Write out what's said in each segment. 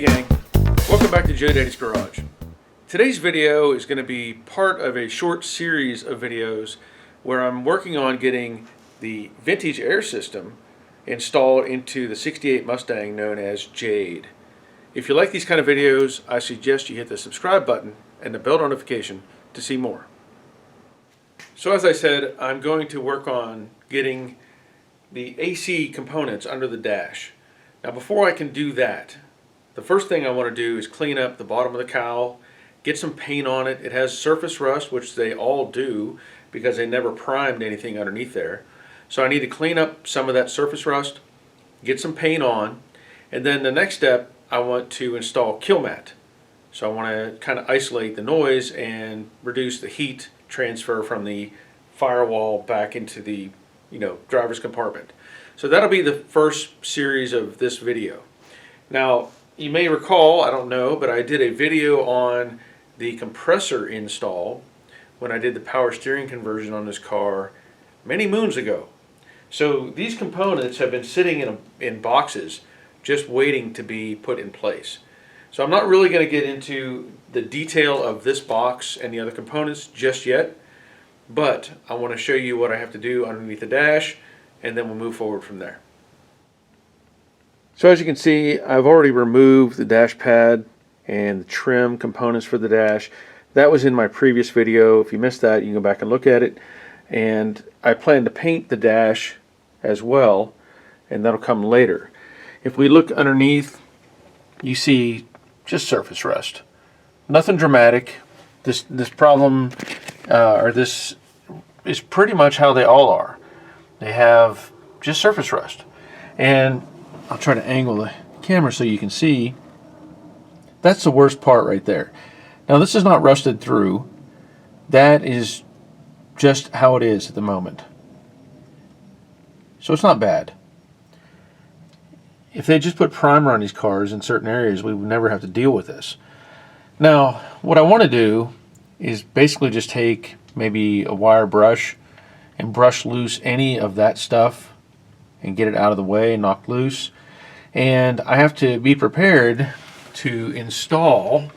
Hey gang, welcome back to Jade's Garage. Today's video is going to be part of a short series of videos where I'm working on getting the vintage air system installed into the 68 Mustang known as Jade. If you like these kind of videos, I suggest you hit the subscribe button and the bell notification to see more. So as I said, I'm going to work on getting the AC components under the dash. Now before I can do that, the first thing I want to do is clean up the bottom of the cowl, get some paint on it. It has surface rust, which they all do because they never primed anything underneath there. So I need to clean up some of that surface rust, get some paint on, and then the next step I want to install Killmat. So I want to kind of isolate the noise and reduce the heat transfer from the firewall back into the driver's compartment. So that'll be the first series of this video. Now you may recall, I don't know, but I did a video on the compressor install when I did the power steering conversion on this car many moons ago. So these components have been sitting in boxes just waiting to be put in place. So I'm not really going to get into the detail of this box and the other components just yet, but I want to show you what I have to do underneath the dash, and then we'll move forward from there. So as you can see, I've already removed the dash pad and the trim components for the dash. That was in my previous video. If you missed that, you can go back and look at it. And I plan to paint the dash as well, and that'll come later. If we look underneath, you see just surface rust. Nothing dramatic. This problem, or this is pretty much how they all are. They have just surface rust. And I'll try to angle the camera so you can see. That's the worst part right there. Now this is not rusted through. That is just how it is at the moment. So it's not bad. If they just put primer on these cars in certain areas, we would never have to deal with this. Now, what I want to do is basically just take maybe a wire brush and brush loose any of that stuff and get it out of the way and knocked loose. And I have to be prepared to install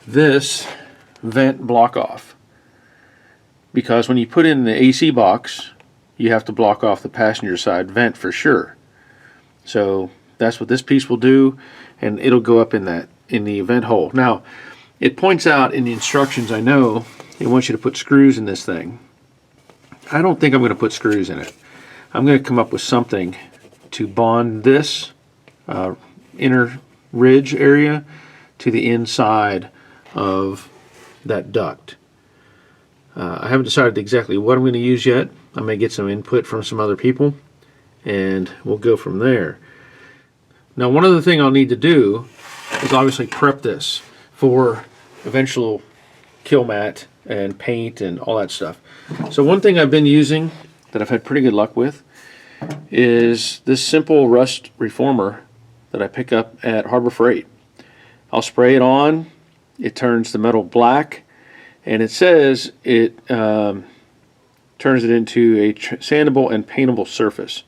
this vent block off, because when you put in the AC box, you have to block off the passenger side vent for sure. So that's what this piece will do, and it'll go up in the vent hole. Now it points out in the instructions, I know it wants you to put screws in this thing. I don't think I'm going to put screws in it. I'm going to come up with something to bond this inner ridge area to the inside of that duct. I haven't decided exactly what I'm going to use yet. I may get some input from some other people, and we'll go from there. Now one other thing I'll need to do is obviously prep this for eventual Killmat and paint and all that stuff. So one thing I've been using that I've had pretty good luck with is this simple rust reformer that I pick up at Harbor Freight. I'll spray it on, it turns the metal black, and it says it turns it into a sandable and paintable surface.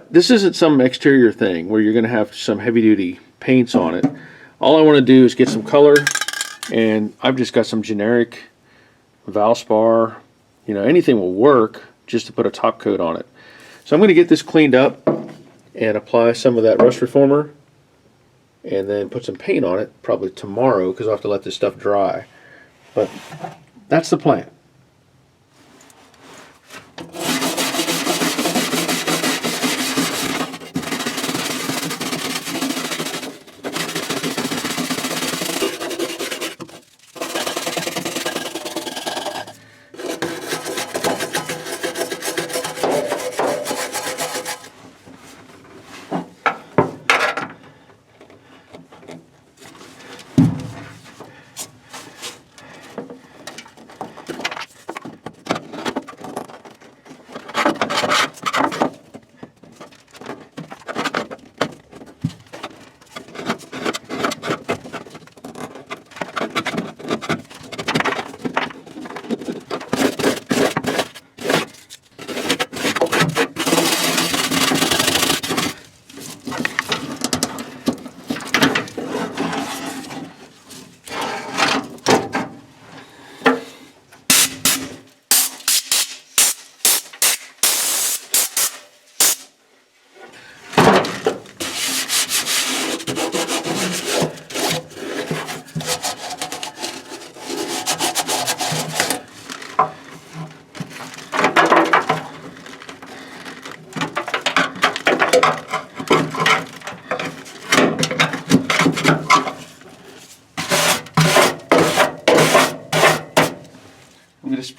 This isn't some exterior thing where you're going to have some heavy-duty paints on it. All I want to do is get some color, and I've just got some generic Valspar, anything will work just to put a top coat on it. So I'm going to get this cleaned up and apply some of that rust reformer and then put some paint on it probably tomorrow, because I'll have to let this stuff dry. But that's the plan.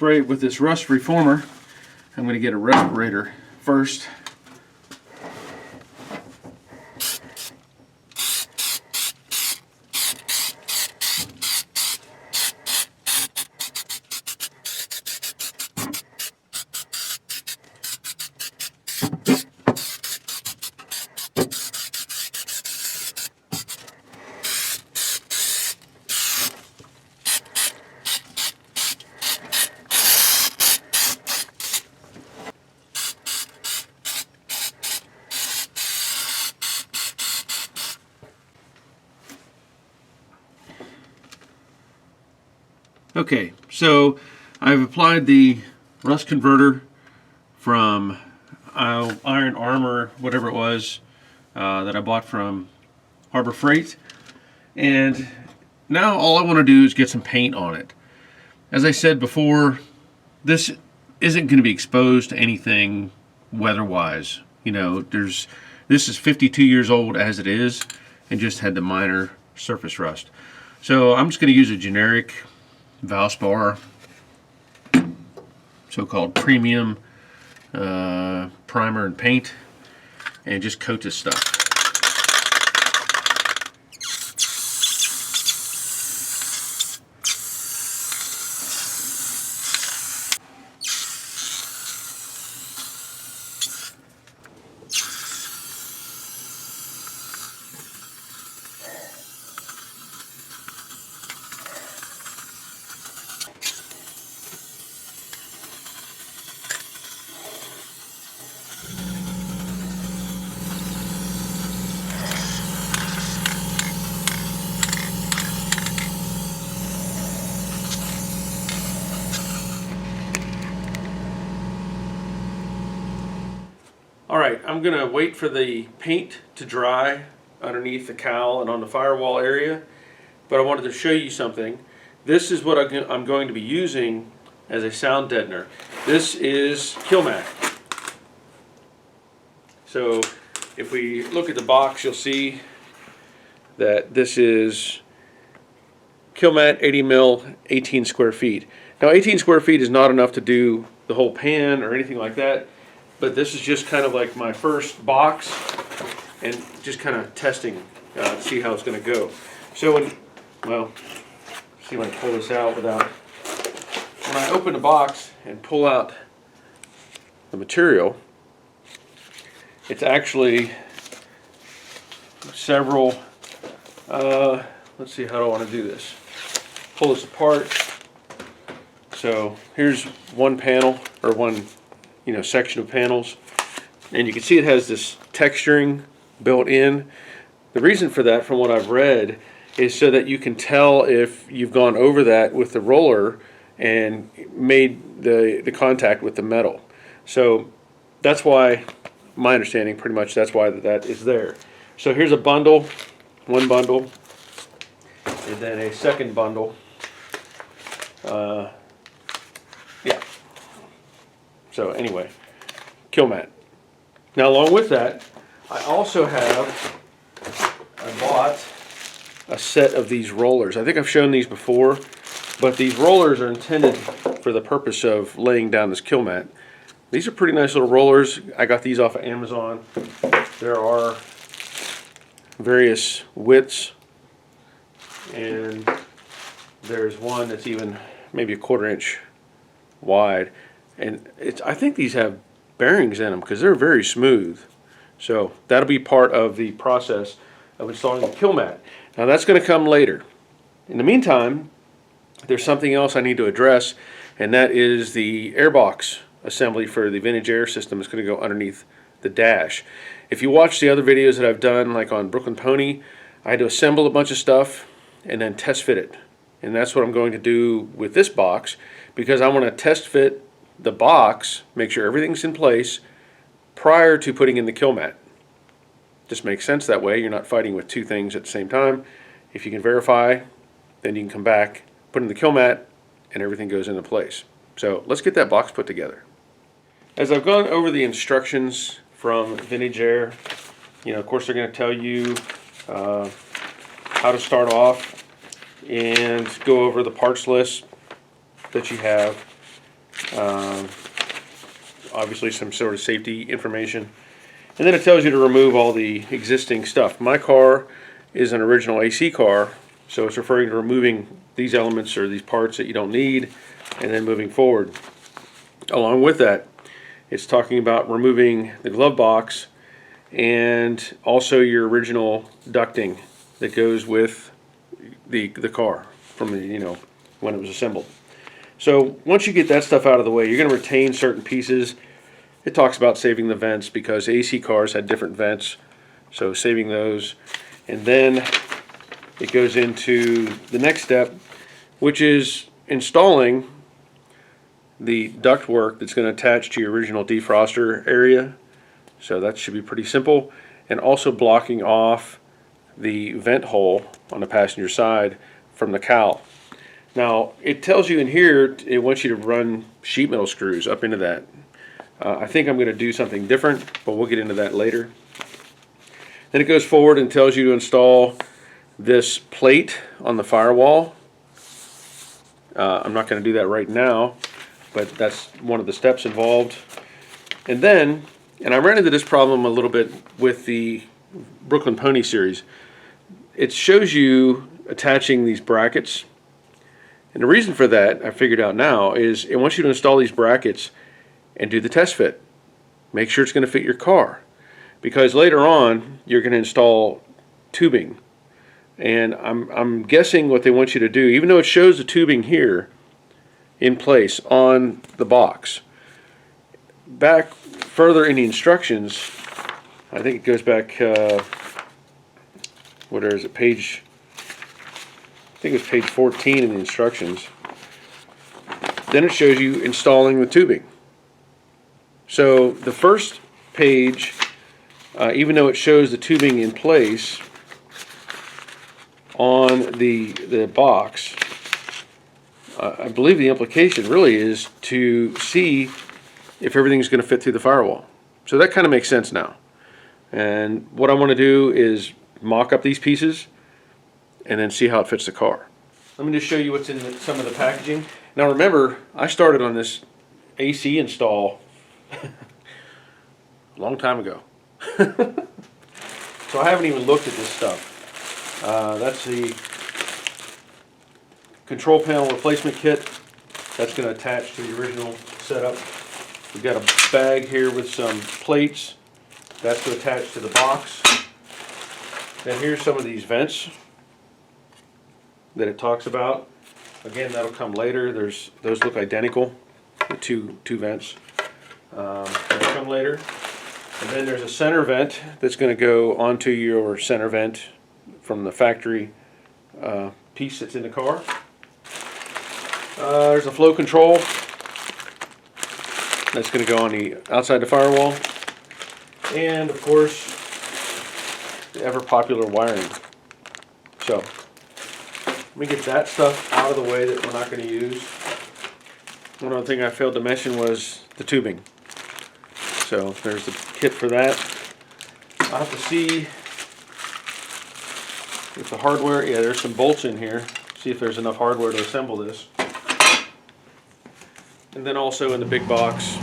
spray it with this rust reformer. I'm going to get a respirator first. Okay, so I've applied the rust converter from Iron Armor, whatever it was, that I bought from Harbor Freight. And now all I want to do is get some paint on it. As I said before, this isn't going to be exposed to anything weather-wise. You know, this is 52 years old as it is and just had the minor surface rust. So I'm just going to use a generic Valspar, so-called premium primer and paint, and just coat this stuff. Alright, I'm going to wait for the paint to dry underneath the cowl and on the firewall area, but I wanted to show you something. This is what I'm going to be using as a sound deadener. This is Killmat. So if we look at the box, you'll see that this is Killmat 80 mil, 18 square feet. Now 18 square feet is not enough to do the whole pan or anything like that, but this is just kind of like my first box and just kind of testing, see how it's going to go. So see if I can pull this out without, when I open the box and pull out the material, it's actually several, let's see, how do I want to do this? Pull this apart. So here's one panel, or one section of panels, and you can see it has this texturing built in. The reason for that, from what I've read, is so that you can tell if you've gone over that with the roller and made the contact with the metal. So that's why, my understanding, pretty much that's why that is there. So here's a bundle, one bundle, and then a second bundle. Yeah. So anyway, Killmat. Now along with that, I bought a set of these rollers. I think I've shown these before, but these rollers are intended for the purpose of laying down this Killmat. These are pretty nice little rollers. I got these off of Amazon. There are various widths, and there's one that's even maybe a 1/4 inch wide. And I think these have bearings in them because they're very smooth. So that'll be part of the process of installing the Killmat. Now that's going to come later. In the meantime, there's something else I need to address, and that is the airbox assembly for the Vintage air system is going to go underneath the dash. If you watch the other videos that I've done, like on Brooklyn Pony, I had to assemble a bunch of stuff and then test fit it. And that's what I'm going to do with this box, because I want to test fit the box, make sure everything's in place prior to putting in the Killmat. Just makes sense that way. You're not fighting with two things at the same time. If you can verify, then you can come back, put in the Killmat, and everything goes into place. So let's get that box put together. As I've gone over the instructions from Vintage Air, of course they're going to tell you how to start off and go over the parts list that you have. Obviously some sort of safety information. And then it tells you to remove all the existing stuff. My car is an original AC car, so it's referring to removing these elements or these parts that you don't need, and then moving forward. Along with that, it's talking about removing the glove box and also your original ducting that goes with the car from the, when it was assembled. So once you get that stuff out of the way, you're going to retain certain pieces. It talks about saving the vents because AC cars had different vents, so saving those. And then it goes into the next step, which is installing the ductwork that's going to attach to your original defroster area. So that should be pretty simple. And also blocking off the vent hole on the passenger side from the cowl. Now, it tells you in here, it wants you to run sheet metal screws up into that. I think I'm going to do something different, but we'll get into that later. Then it goes forward and tells you to install this plate on the firewall. I'm not going to do that right now, but that's one of the steps involved. And then, and I ran into this problem a little bit with the Brooklyn Pony series, it shows you attaching these brackets. And the reason for that, I figured out now, is it wants you to install these brackets and do the test fit. Make sure it's going to fit your car. Because later on, you're going to install tubing. And I'm guessing what they want you to do, even though it shows the tubing here in place on the box, back further in the instructions, I think it goes back, what is it, page, I think it was page 14 in the instructions. Then it shows you installing the tubing. So the first page, even though it shows the tubing in place on the box, I believe the implication really is to see if everything's going to fit through the firewall. So that kind of makes sense now. And what I want to do is mock up these pieces and then see how it fits the car. Let me just show you what's in some of the packaging. Now remember, I started on this AC install a long time ago. So I haven't even looked at this stuff. That's the control panel replacement kit. That's going to attach to the original setup. We've got a bag here with some plates. That's to attach to the box. Then here's some of these vents that it talks about. Again, that'll come later. Those look identical, the two vents. That'll come later. And then there's a center vent that's going to go onto your center vent from the factory piece that's in the car. There's a flow control that's going to go on the outside the firewall. And of course, the ever popular wiring. So, let me get that stuff out of the way that we're not going to use. One other thing I failed to mention was the tubing. So there's the kit for that. I'll have to see if the hardware, yeah, there's some bolts in here. See if there's enough hardware to assemble this. And then also in the big box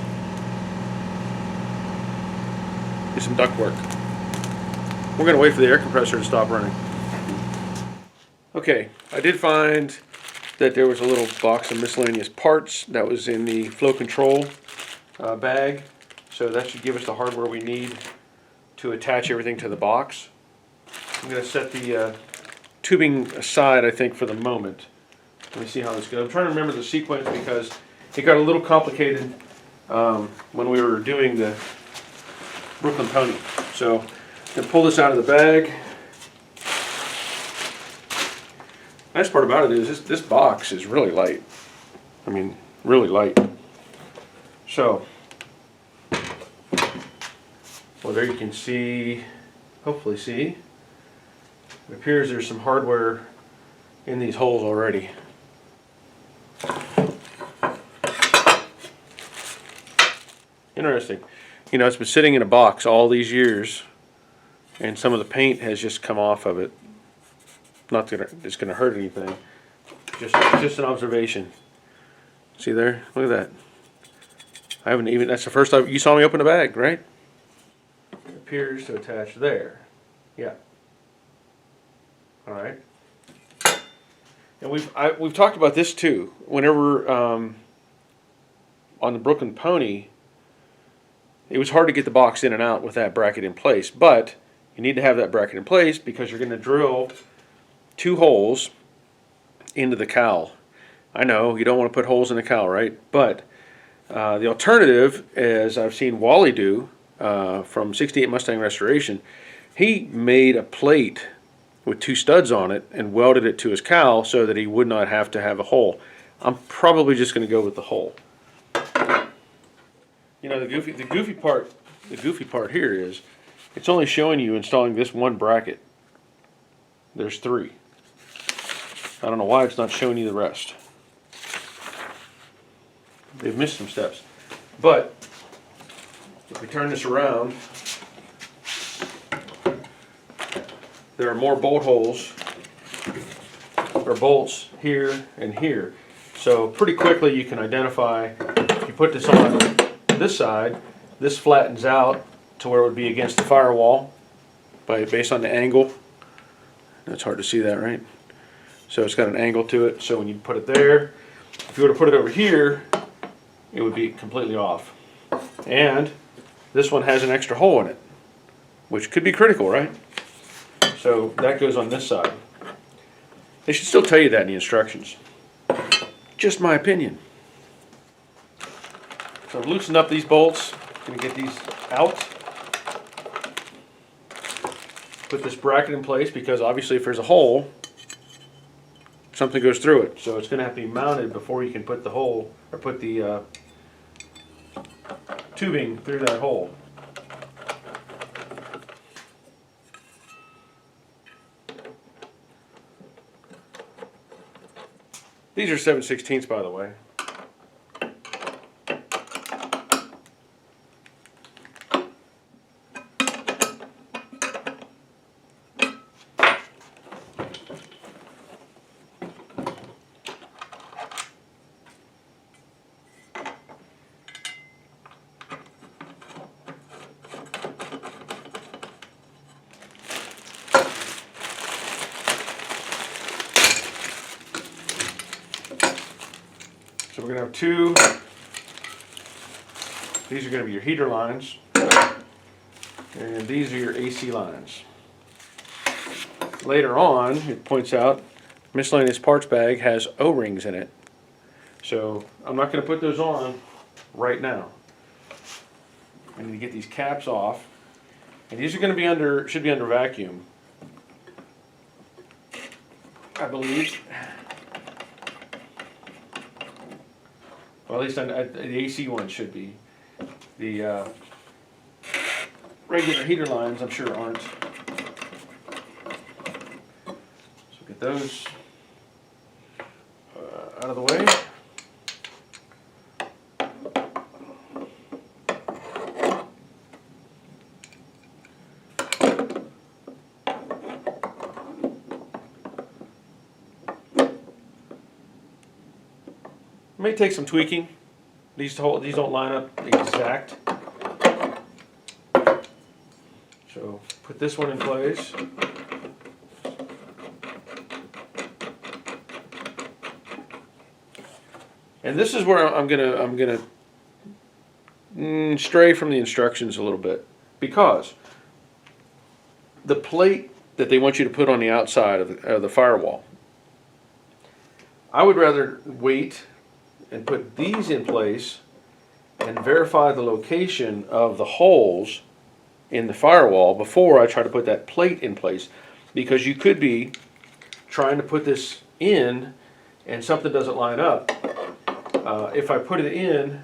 is some ductwork. We're going to wait for the air compressor to stop running. Okay, I did find that there was a little box of miscellaneous parts that was in the flow control bag. So that should give us the hardware we need to attach everything to the box. I'm going to set the tubing aside, I think, for the moment. Let me see how this goes. I'm trying to remember the sequence because it got a little complicated when we were doing the Brooklyn Pony. So I'm going to pull this out of the bag. Nice part about it is this box is really light. I mean, really light. So, well, there you can see, hopefully see, it appears there's some hardware in these holes already. Interesting. You know, it's been sitting in a box all these years, and some of the paint has just come off of it. Not that it's going to hurt anything. Just an observation. See there? Look at that. I haven't even, that's the first time you saw me open the bag, right? It appears to attach there. Yeah. All right. And we've talked about this too. Whenever on the Brooklyn Pony, it was hard to get the box in and out with that bracket in place, but you need to have that bracket in place because you're going to drill 2 holes into the cowl. I know you don't want to put holes in the cowl, right? But the alternative, as I've seen Wally do from 68 Mustang Restoration, he made a plate with 2 studs on it and welded it to his cowl so that he would not have to have a hole. I'm probably just going to go with the hole. You know, the goofy part here is it's only showing you installing this one bracket. There's 3. I don't know why it's not showing you the rest. They've missed some steps. But if we turn this around, there are more bolt holes or bolts here and here. So pretty quickly you can identify, if you put this on this side, this flattens out to where it would be against the firewall based on the angle. It's hard to see that, right? So it's got an angle to it, so when you put it there, if you were to put it over here, it would be completely off. And this one has an extra hole in it, which could be critical, right? So that goes on this side. They should still tell you that in the instructions. Just my opinion. So I've loosened up these bolts. I'm going to get these out. Put this bracket in place because obviously if there's a hole, something goes through it. So it's going to have to be mounted before you can put the hole, or put the tubing through that hole. These are 7/16, by the way. So we're going to have 2, these are going to be your heater lines, and these are your AC lines. Later on, it points out, miscellaneous parts bag has O-rings in it. So I'm not going to put those on right now. I need to get these caps off, and these are going to be should be under vacuum, I believe. Well, at least the AC one should be. The regular heater lines, I'm sure, aren't. So get those out of the way. It may take some tweaking. These don't line up exact. So put this one in place. And this is where I'm gonna stray from the instructions a little bit, because the plate that they want you to put on the outside of the firewall, I would rather wait and put these in place and verify the location of the holes in the firewall before I try to put that plate in place, because you could be trying to put this in and something doesn't line up. If I put it in,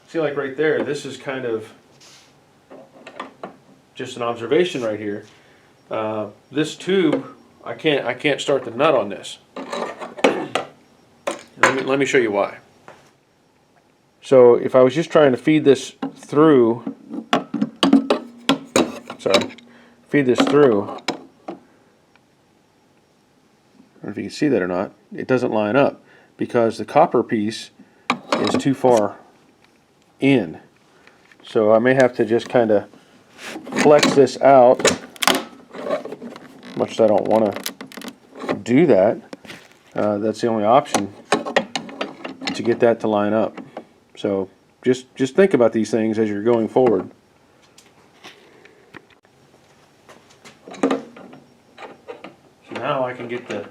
see, like right there, this is kind of just an observation right here. This tube, I can't start the nut on this. Let me show you why. So if I was just trying to feed this through, I don't know if you can see that or not, it doesn't line up because the copper piece is too far in. So I may have to just kind of flex this out, much as I don't want to do that. That's the only option to get that to line up. So just think about these things as you're going forward. So now I can get the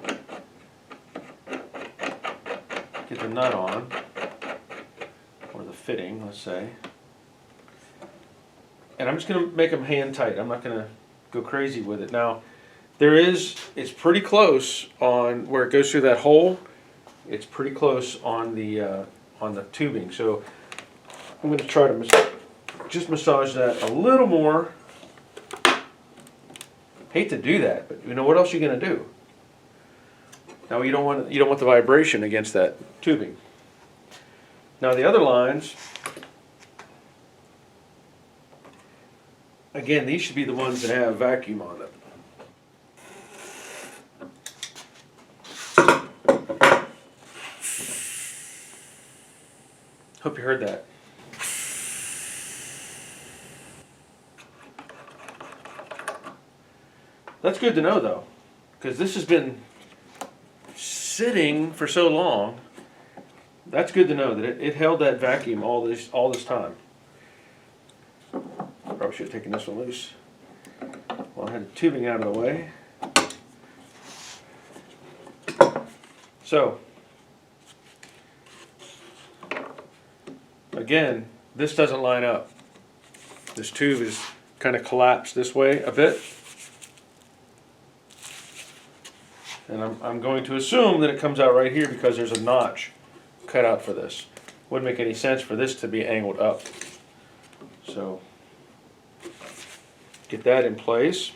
nut on, or the fitting, let's say. And I'm just going to make them hand tight. I'm not going to go crazy with it. Now, it's pretty close on where it goes through that hole. It's pretty close on the tubing. So I'm going to try to just massage that a little more. Hate to do that, but you know what else are you going to do? Now you don't want the vibration against that tubing. Now the other lines, again, these should be the ones that have vacuum on them. Hope you heard that. That's good to know though, because this has been sitting for so long. That's good to know that it held that vacuum all this time. Probably should have taken this one loose. Well, I had the tubing out of the way. So, again, this doesn't line up. This tube is kind of collapsed this way a bit. And I'm going to assume that it comes out right here because there's a notch cut out for this. Wouldn't make any sense for this to be angled up. So, get that in place.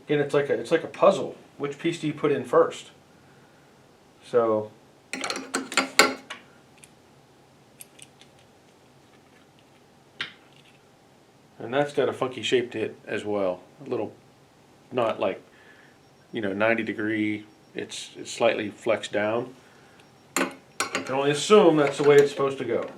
Again, it's like a puzzle. Which piece do you put in first? So, and that's got a funky shape to it as well. A little, not like, 90 degree. It's slightly flexed down. I can only assume that's the way it's supposed to go.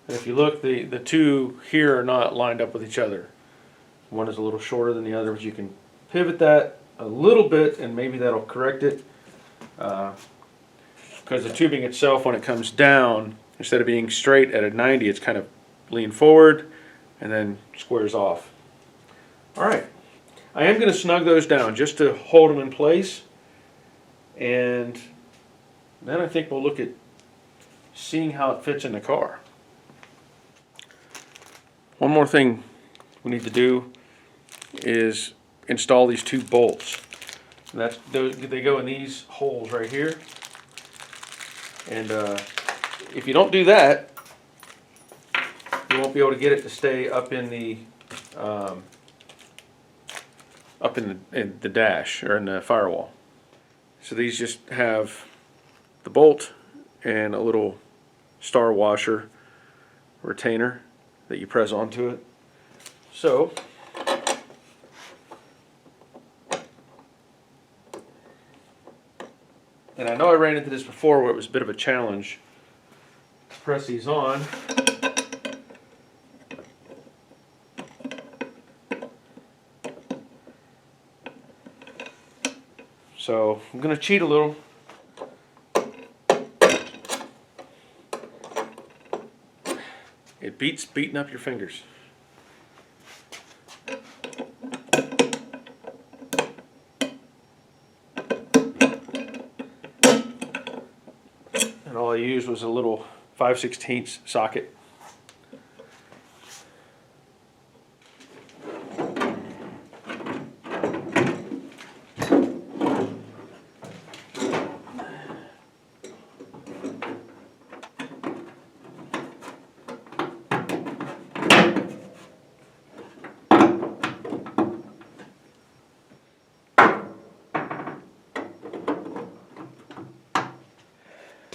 And if you look, the two here are not lined up with each other. One is a little shorter than the other, but you can pivot that a little bit and maybe that'll correct it. Because the tubing itself, when it comes down, instead of being straight at a 90, it's kind of lean forward and then squares off. Alright, I am going to snug those down just to hold them in place, and then I think we'll look at seeing how it fits in the car. One more thing we need to do is install these two bolts. And they go in these holes right here. And if you don't do that, you won't be able to get it to stay up in the in the dash or in the firewall. So these just have the bolt and a little star washer retainer that you press onto it. So and I know I ran into this before where it was a bit of a challenge to press these on. So I'm going to cheat a little. It beats beating up your fingers. And all I used was a little 5/16 socket.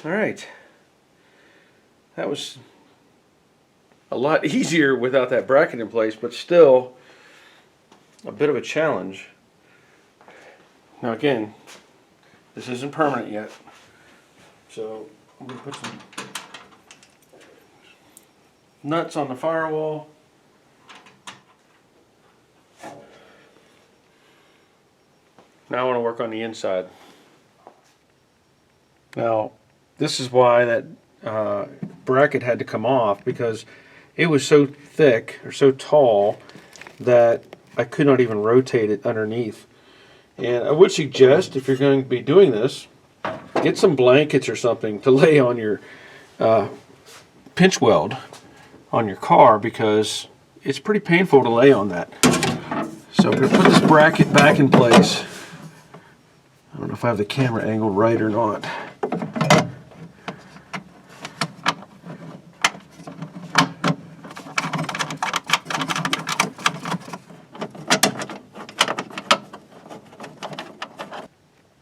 Alright. That was a lot easier without that bracket in place, but still a bit of a challenge. Now again, this isn't permanent yet, so I'm going to put some nuts on the firewall. Now I want to work on the inside. Now this is why that bracket had to come off, because it was so thick or so tall that I could not even rotate it underneath. And I would suggest, if you're going to be doing this, get some blankets or something to lay on your pinch weld on your car, because it's pretty painful to lay on that. So I'm going to put this bracket back in place. I don't know if I have the camera angled right or not.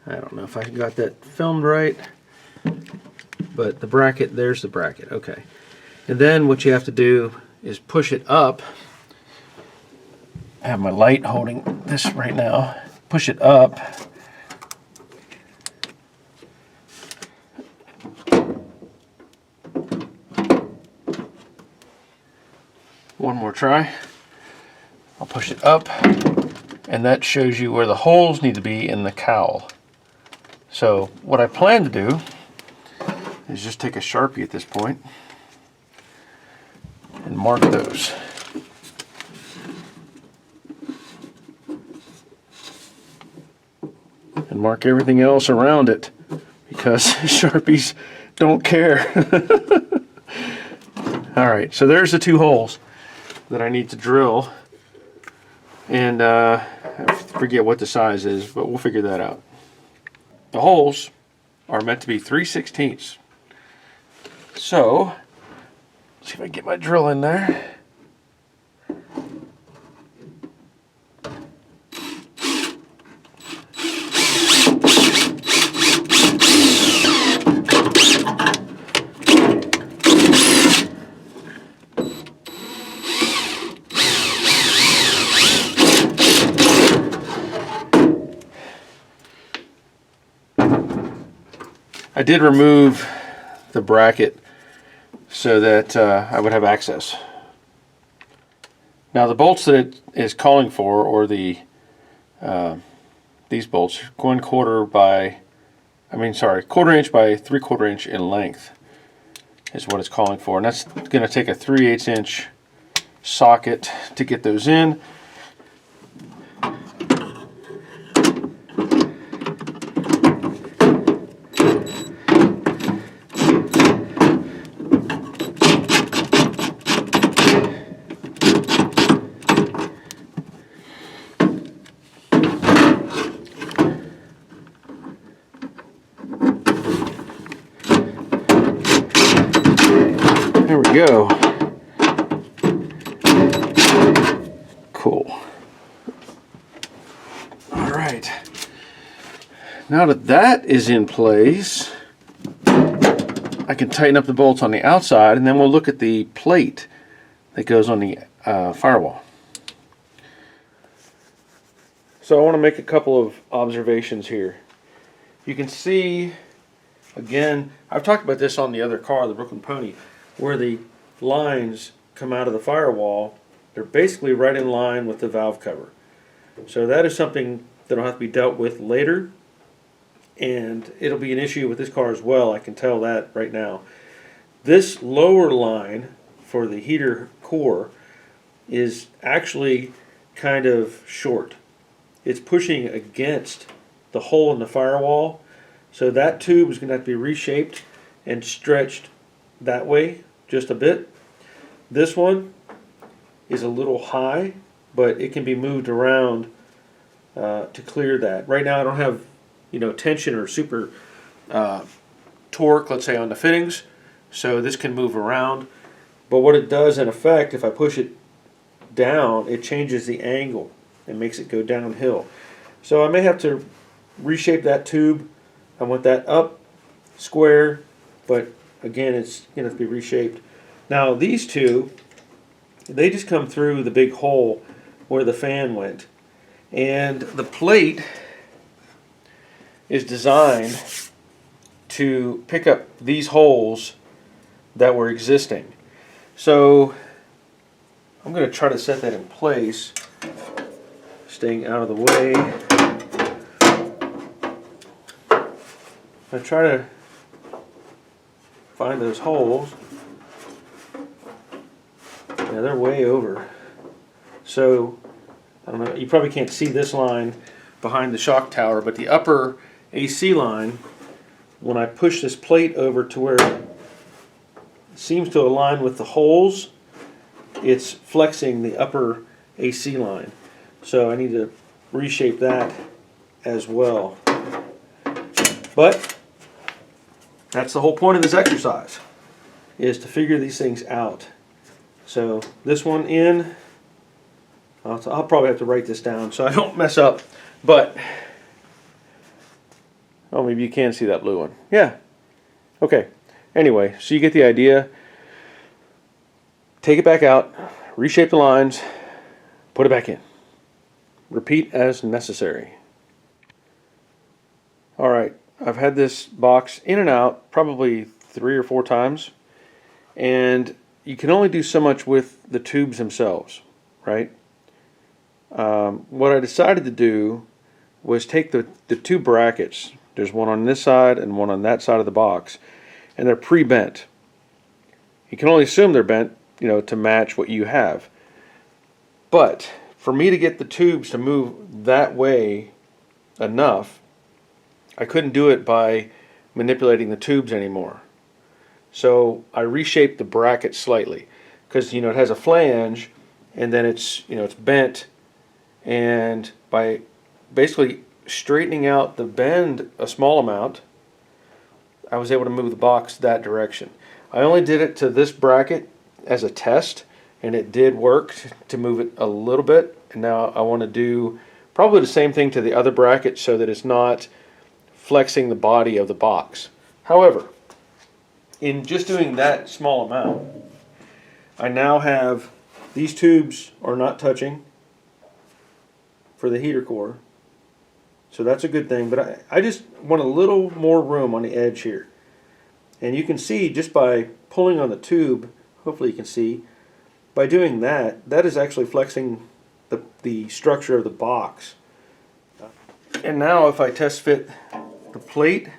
I don't know if I got that filmed right, but the bracket, there's the bracket, okay. And then what you have to do is push it up. I have my light holding this right now. Push it up. One more try. I'll push it up, and that shows you where the holes need to be in the cowl. So what I plan to do is just take a Sharpie at this point and mark those. And mark everything else around it, because Sharpies don't care. Alright, so there's the two holes that I need to drill. And I forget what the size is, but we'll figure that out. The holes are meant to be 3/16. So, let's see if I can get my drill in there. I did remove the bracket so that I would have access. Now the bolts that it is calling for, or the these bolts, 1/4 by, quarter inch by 3/4 inch in length is what it's calling for, and that's going to take a 3/8 inch socket to get those in. There we go. Cool. All right. Now that that is in place, I can tighten up the bolts on the outside, and then we'll look at the plate that goes on the firewall. So I want to make a couple of observations here. You can see, again, I've talked about this on the other car, the Brooklyn Pony, where the lines come out of the firewall. They're basically right in line with the valve cover. So that is something that'll have to be dealt with later, and it'll be an issue with this car as well. I can tell that right now. This lower line for the heater core is actually kind of short. It's pushing against the hole in the firewall, so that tube is going to have to be reshaped and stretched that way just a bit. This one is a little high, but it can be moved around to clear that. Right now I don't have, tension or super torque, let's say, on the fittings, so this can move around. But what it does in effect, if I push it down, it changes the angle and makes it go downhill. So I may have to reshape that tube. I want that up square but again, it's going to have to be reshaped. Now these two, they just come through the big hole where the fan went, and the plate is designed to pick up these holes that were existing. So I'm going to try to set that in place, staying out of the way. I try to find those holes. Yeah, they're way over. So I don't know, you probably can't see this line behind the shock tower, but the upper AC line, when I push this plate over to where it seems to align with the holes, it's flexing the upper AC line. So I need to reshape that as well. But that's the whole point of this exercise, is to figure these things out. So this one in, I'll probably have to write this down so I don't mess up. But, oh, maybe you can see that blue one. Yeah. Okay. Anyway, so you get the idea. Take it back out, reshape the lines, put it back in. Repeat as necessary. All right. I've had this box in and out probably 3 or 4 times, and you can only do so much with the tubes themselves, right? What I decided to do was take the two brackets. There's one on this side and one on that side of the box, and they're pre-bent. You can only assume they're bent, you know, to match what you have. But for me to get the tubes to move that way enough, I couldn't do it by manipulating the tubes anymore. So I reshaped the bracket slightly, because you know it has a flange, and then it's it's bent, and by basically straightening out the bend a small amount, I was able to move the box that direction. I only did it to this bracket as a test, and it did work to move it a little bit. And now I want to do probably the same thing to the other bracket so that it's not flexing the body of the box. However, in just doing that small amount, I now have these tubes are not touching for the heater core, so that's a good thing. But I just want a little more room on the edge here, and you can see just by pulling on the tube, hopefully you can see, by doing that, that is actually flexing the structure of the box. And now if I test fit the plate,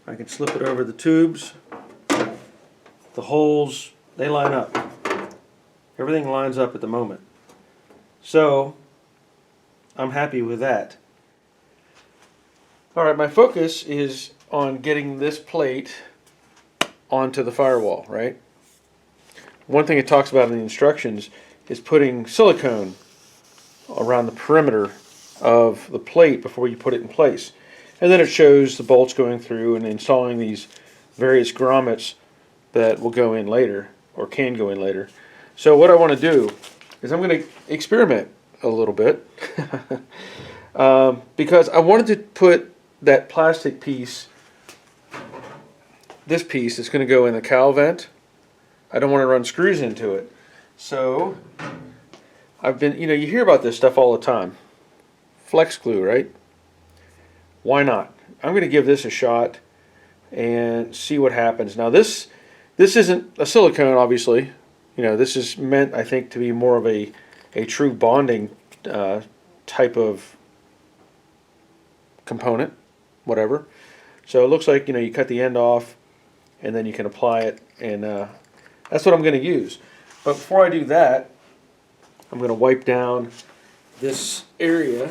I can slip it over the tubes. The holes, they line up. Everything lines up at the moment. So I'm happy with that. Alright, my focus is on getting this plate onto the firewall, right? One thing it talks about in the instructions is putting silicone around the perimeter of the plate before you put it in place. And then it shows the bolts going through and installing these various grommets that will go in later, or can go in later. So what I want to do is I'm going to experiment a little bit because I wanted to put that plastic piece, this piece is going to go in the cowl vent. I don't want to run screws into it. So I've been, you hear about this stuff all the time. Flex glue, right? Why not? I'm going to give this a shot and see what happens. Now this isn't a silicone, obviously. This is meant, I think, to be more of a true bonding type of component, whatever. So it looks like you cut the end off, and then you can apply it, and that's what I'm going to use. But before I do that, I'm going to wipe down this area.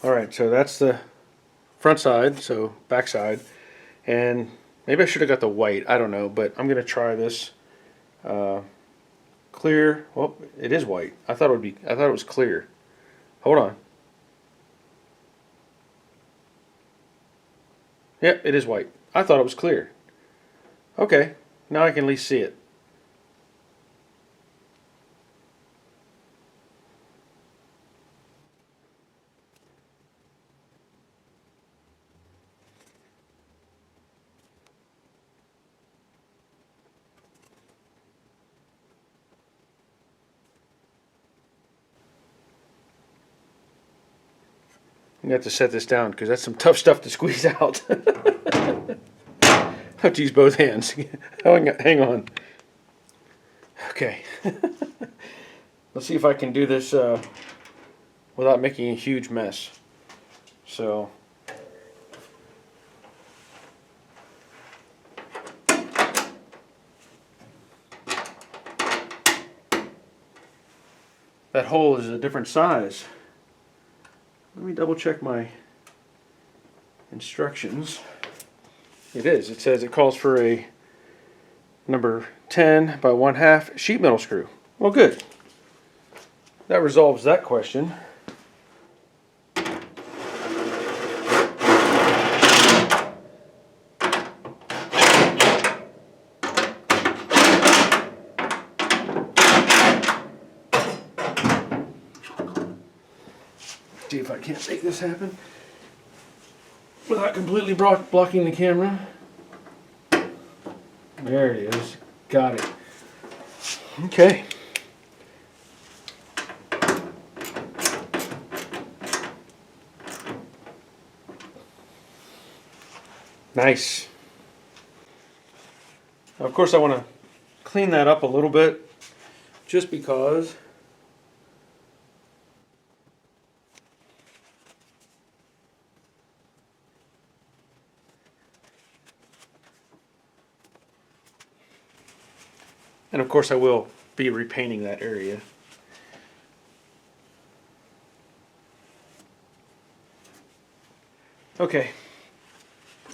Alright, so that's the front side, so back side, and maybe I should have got the white, I don't know, but I'm going to try this clear. Well, it is white. I thought it was clear. Hold on. Yep, it is white. I thought it was clear. Okay, now I can at least see it. I'm going to have to set this down because that's some tough stuff to squeeze out. I have to use both hands. Hang on. Okay. Let's see if I can do this without making a huge mess. So, that hole is a different size. Let me double check my instructions. It is. It says it calls for a number 10 by 1/2 sheet metal screw. Well, good. That resolves that question. See if I can't make this happen without completely blocking the camera. There it is. Got it. Okay. Nice. Now, of course, I want to clean that up a little bit just because and of course I will be repainting that area. Okay,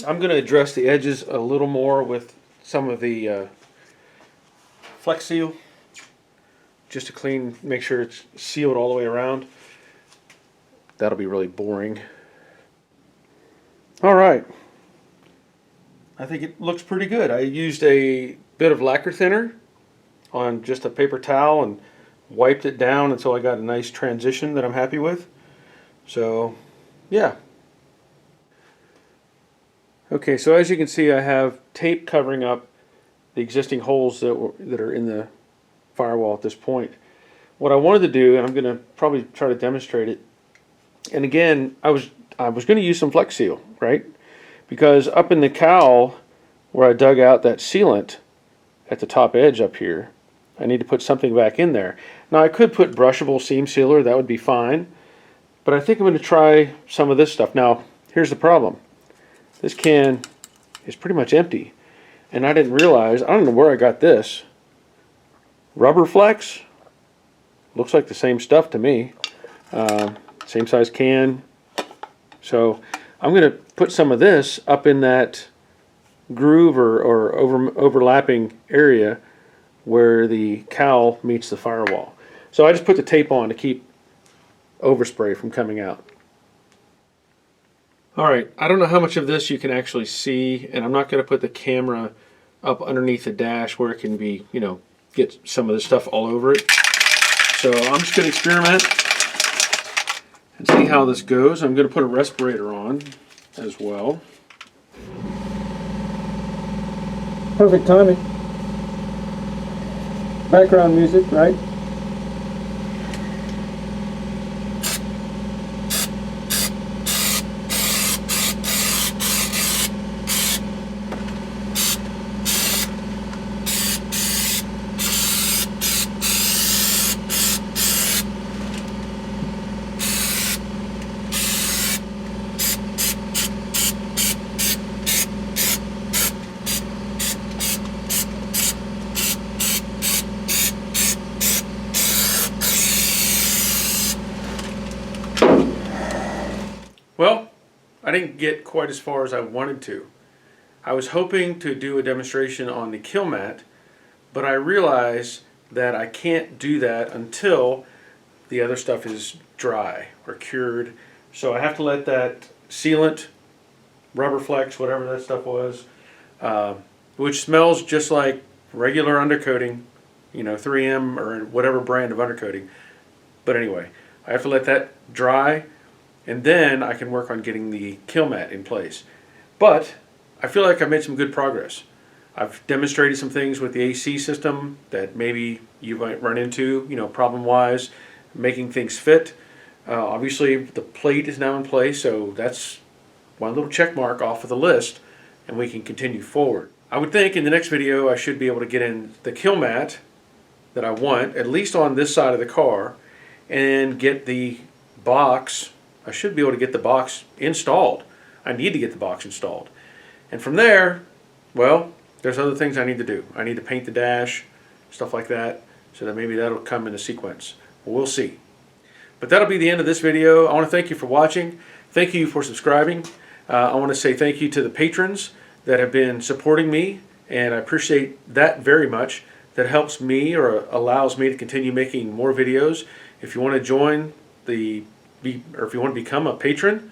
I'm going to address the edges a little more with some of the Flex Seal, just to make sure it's sealed all the way around. That'll be really boring. All right, I think it looks pretty good. I used a bit of lacquer thinner on just a paper towel and wiped it down until I got a nice transition that I'm happy with. So, yeah. Okay, so as you can see, I have tape covering up the existing holes that are in the firewall at this point. What I wanted to do, and I'm going to probably try to demonstrate it, and again, I was going to use some Flex Seal, right? Because up in the cowl where I dug out that sealant at the top edge up here, I need to put something back in there. Now I could put brushable seam sealer, that would be fine, but I think I'm going to try some of this stuff. Now, here's the problem. This can is pretty much empty, and I didn't realize, I don't know where I got this. Rubber Flex? Looks like the same stuff to me. Same size can. So I'm going to put some of this up in that groove or overlapping area where the cowl meets the firewall. So I just put the tape on to keep overspray from coming out. Alright, I don't know how much of this you can actually see, and I'm not going to put the camera up underneath the dash where it can be, you know, get some of this stuff all over it. So I'm just going to experiment and see how this goes. I'm going to put a respirator on as well. Perfect timing. Background music, right? Well, I didn't get quite as far as I wanted to. I was hoping to do a demonstration on the Killmat, but I realized that I can't do that until the other stuff is dry or cured. So I have to let that sealant, rubber flex, whatever that stuff was, which smells just like regular undercoating, you know, 3M or whatever brand of undercoating. But anyway, I have to let that dry, and then I can work on getting the Killmat in place. But I feel like I've made some good progress. I've demonstrated some things with the AC system that maybe you might run into, you know, problem-wise, making things fit. Obviously the plate is now in place, so that's one little check mark off of the list, and we can continue forward. I would think in the next video I should be able to get in the Killmat that I want, at least on this side of the car, and get the box. I should be able to get the box installed. I need to get the box installed. And from there, well, there's other things I need to do. I need to paint the dash, stuff like that, so that maybe that'll come in a sequence. We'll see. But that'll be the end of this video. I want to thank you for watching. Thank you for subscribing. I want to say thank you to the patrons that have been supporting me, and I appreciate that very much. That helps me, or allows me, to continue making more videos. If you want to join or if you want to become a patron,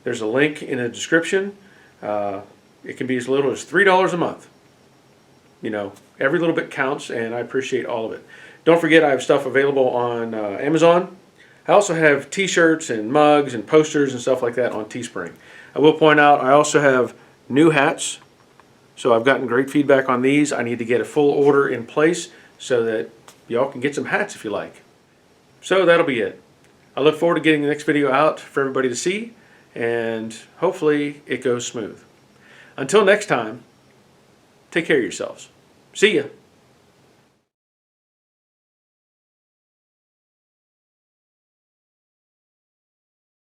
there's a link in the description. It can be as little as $3 a month. You know, every little bit counts, and I appreciate all of it. Don't forget, I have stuff available on Amazon. I also have t-shirts and mugs and posters and stuff like that on Teespring. I will point out I also have new hats. So I've gotten great feedback on these. I need to get a full order in place so that y'all can get some hats if you like. So that'll be it. I look forward to getting the next video out for everybody to see, and hopefully it goes smooth. Until next time, take care of yourselves. See ya.